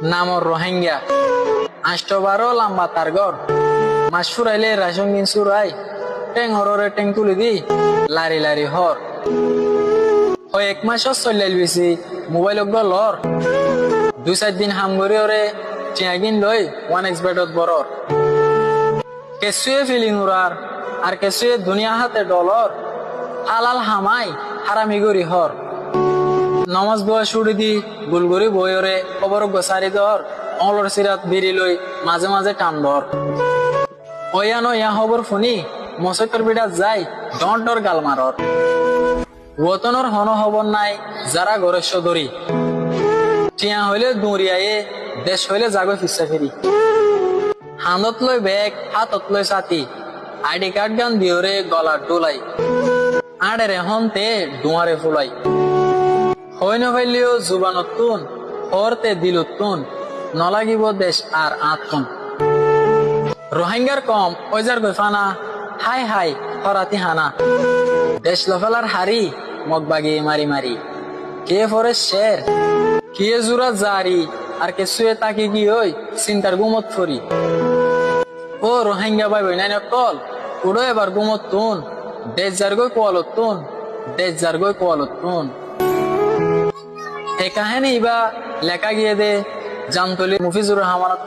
নাম রোহিঙ্গা। আষ্টবারও লম্বা তার ঘর। মাস ফুরাইলে রাশন দিন চুরাই, টেং হররে টেং তুলি দি লারি লারি হর। এক মাস চল্যাল বেশি মোবাইল লর, 2-4 দিন হাম করে ওরে চিয়াগিন লই 1x বেডত বরর। কেসুয়ে ফিলিং উড়ার আর কেসুয়ে দুনিয়া হাতে ডলর, হালাল হামাই হারামি গরি হর। নমাজ বয় শুড়ি দি গুলগুড়ি বইরে খবর গোসারি দর, অলর সিরাত বিড়ি লই মাঝে মাঝে টান ধর। ওয়ানো ইয়া খবর শুনি মসজিদের বিড়াত যাই ডর ডর গাল মারর। ওতনর হন খবর নাই যারা গরেশ ধরি, টিয়া হইলে দৌড়িয়ায়ে দেশ হইলে যাগো ফিসা ফেরি। হাতত লই বেগ হাতত লই ছাতি, আইডি কার্ড গান দিওরে গলার ডোলাই, আড়েরে হনতে ডুয়ারে ফুলাই। হই নফাইলেও জুবানত তুন, হরতে দিলত তুন, নলাগিব দেশ আর আতন। রোহিঙ্গার কম ওইজার গৈফানা, হাই হাই হরাতি হানা। দেশ লফেলার হারি মগবাগি মারি মারি, কে ফরে শের কে জুরা জারি, আর কে শুয়ে তাকি কি হই চিন্তার গুমত ফরি। ও রোহিঙ্গা ভাই বই নাই কল উড়ো এবার গুমত তুন, দেশ যার গই কোয়ালত তুন, দেশ যার গই কোয়ালত তুন। এ কাহিনী বা লেখা গিয়ে দে জামতলি মুফিজুর রহমানত।